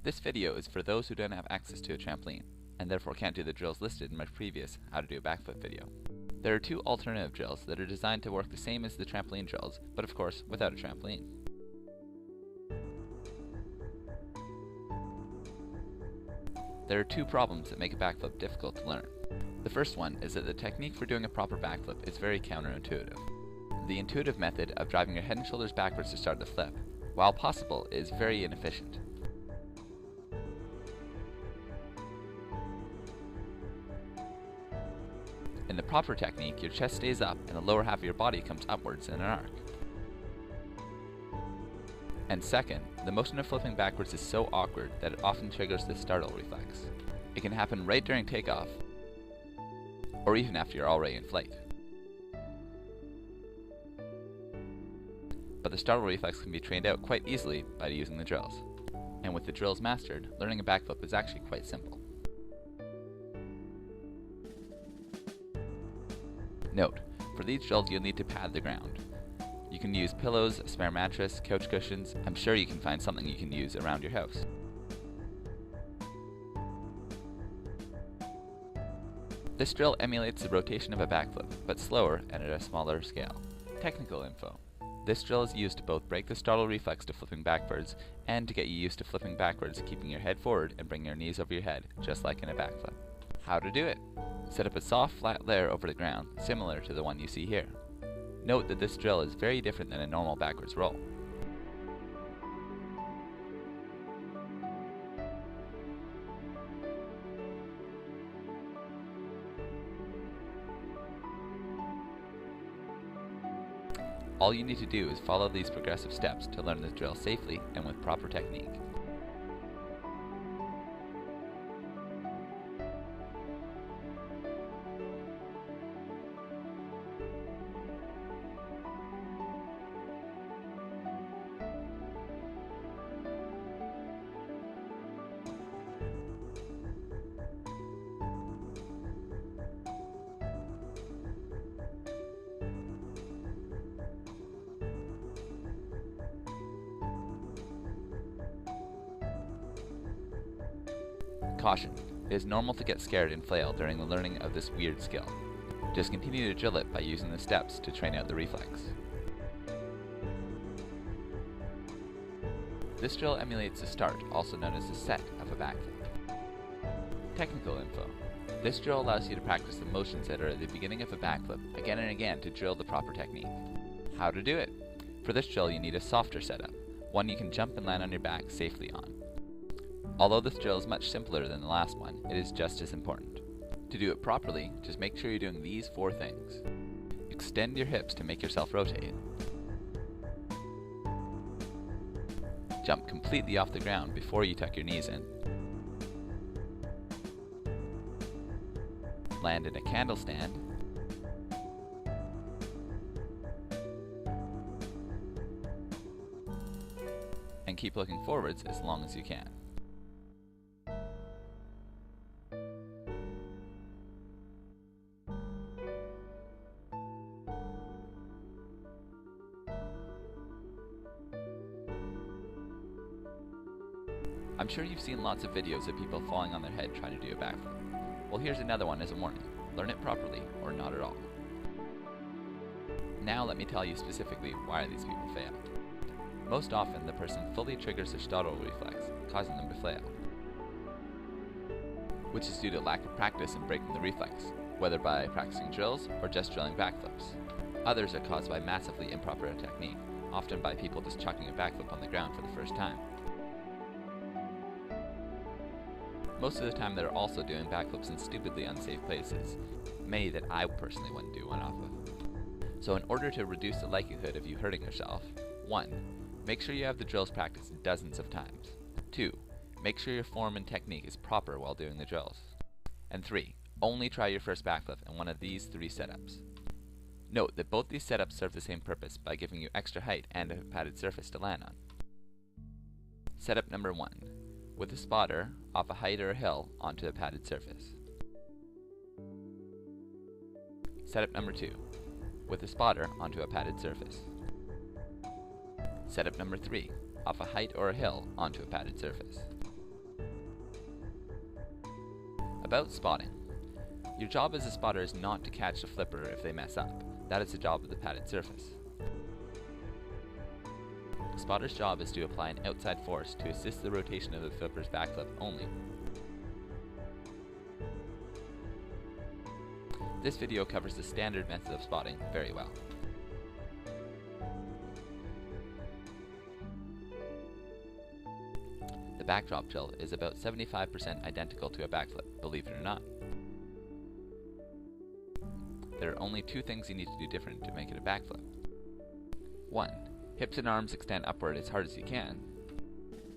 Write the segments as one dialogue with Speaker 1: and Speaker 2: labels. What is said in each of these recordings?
Speaker 1: This video is for those who don't have access to a trampoline, and therefore can't do the drills listed in my previous How to Do a Backflip video. There are two alternative drills that are designed to work the same as the trampoline drills, but of course without a trampoline. There are two problems that make a backflip difficult to learn. The first one is that the technique for doing a proper backflip is very counterintuitive. The intuitive method of driving your head and shoulders backwards to start the flip, while possible, is very inefficient. In the proper technique, your chest stays up and the lower half of your body comes upwards in an arc. And second, the motion of flipping backwards is so awkward that it often triggers the startle reflex. It can happen right during takeoff, or even after you're already in flight. But the startle reflex can be trained out quite easily by using the drills. And with the drills mastered, learning a backflip is actually quite simple. Note, for these drills you'll need to pad the ground. You can use pillows, a spare mattress, couch cushions. I'm sure you can find something you can use around your house. This drill emulates the rotation of a backflip, but slower and at a smaller scale. Technical info. This drill is used to both break the startle reflex to flipping backwards, and to get you used to flipping backwards, keeping your head forward and bringing your knees over your head, just like in a backflip. How to do it? Set up a soft, flat layer over the ground, similar to the one you see here. Note that this drill is very different than a normal backwards roll. All you need to do is follow these progressive steps to learn this drill safely and with proper technique. Caution: it is normal to get scared and flail during the learning of this weird skill. Just continue to drill it by using the steps to train out the reflex. This drill emulates the start, also known as the set, of a backflip. Technical info. This drill allows you to practice the motions that are at the beginning of a backflip again and again to drill the proper technique. How to do it? For this drill you need a softer setup, one you can jump and land on your back safely on. Although this drill is much simpler than the last one, it is just as important. To do it properly, just make sure you're doing these 4 things. Extend your hips to make yourself rotate. Jump completely off the ground before you tuck your knees in. Land in a candle stand. And keep looking forwards as long as you can. I'm sure you've seen lots of videos of people falling on their head trying to do a backflip. Well, here's another one as a warning. Learn it properly, or not at all. Now let me tell you specifically why these people fail. Most often, the person fully triggers their startle reflex, causing them to flail, which is due to lack of practice in breaking the reflex, whether by practicing drills or just drilling backflips. Others are caused by massively improper technique, often by people just chucking a backflip on the ground for the first time. Most of the time they're also doing backflips in stupidly unsafe places, many that I personally wouldn't do one off of. So in order to reduce the likelihood of you hurting yourself, 1. Make sure you have the drills practiced dozens of times. 2. Make sure your form and technique is proper while doing the drills. And 3. Only try your first backflip in one of these 3 setups. Note that both these setups serve the same purpose by giving you extra height and a padded surface to land on. Setup number 1. With a spotter, off a height or a hill, onto a padded surface. Setup number 2. With a spotter, onto a padded surface. Setup number 3. Off a height or a hill, onto a padded surface. About spotting. Your job as a spotter is not to catch the flipper if they mess up. That is the job of the padded surface. The spotter's job is to apply an outside force to assist the rotation of the flipper's backflip only. This video covers the standard method of spotting very well. The backdrop drill is about 75% identical to a backflip, believe it or not. There are only two things you need to do different to make it a backflip. 1. Hips and arms extend upward as hard as you can.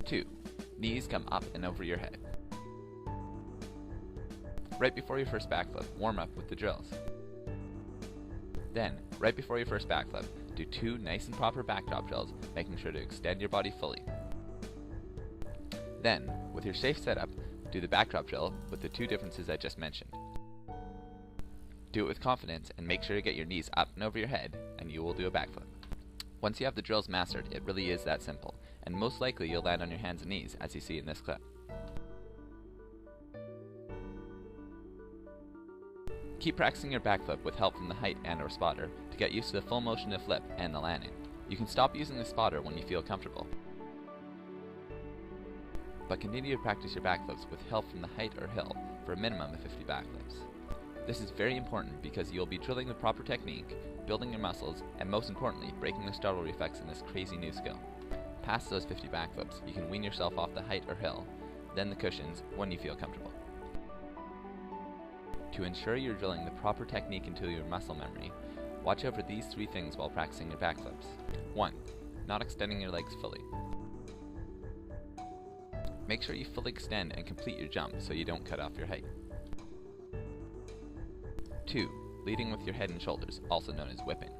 Speaker 1: 2. Knees come up and over your head. Right before your first backflip, warm up with the drills. Then, right before your first backflip, do 2 nice and proper backdrop drills, making sure to extend your body fully. Then, with your safe setup, do the backdrop drill with the 2 differences I just mentioned. Do it with confidence and make sure to get your knees up and over your head, and you will do a backflip. Once you have the drills mastered, it really is that simple, and most likely you'll land on your hands and knees, as you see in this clip. Keep practicing your backflip with help from the height and or spotter to get used to the full motion of flip and the landing. You can stop using the spotter when you feel comfortable, but continue to practice your backflips with help from the height or hill for a minimum of 50 backflips. This is very important because you'll be drilling the proper technique, building your muscles, and most importantly, breaking the startle reflex in this crazy new skill. Past those 50 backflips, you can wean yourself off the height or hill, then the cushions when you feel comfortable. To ensure you're drilling the proper technique into your muscle memory, watch out for these 3 things while practicing your backflips. 1. Not extending your legs fully. Make sure you fully extend and complete your jump so you don't cut off your height. 2. Leading with your head and shoulders, also known as whipping.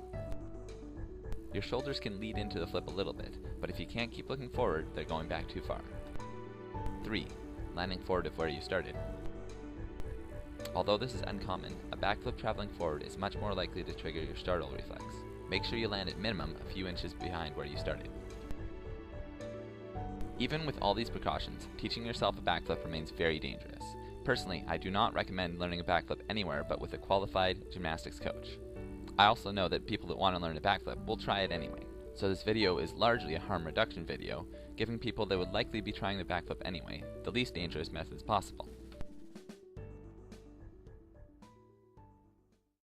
Speaker 1: Your shoulders can lead into the flip a little bit, but if you can't keep looking forward, they're going back too far. 3. Landing forward of where you started. Although this is uncommon, a backflip traveling forward is much more likely to trigger your startle reflex. Make sure you land at minimum a few inches behind where you started. Even with all these precautions, teaching yourself a backflip remains very dangerous. Personally, I do not recommend learning a backflip anywhere but with a qualified gymnastics coach. I also know that people that want to learn a backflip will try it anyway. So this video is largely a harm reduction video, giving people that would likely be trying the backflip anyway the least dangerous methods possible.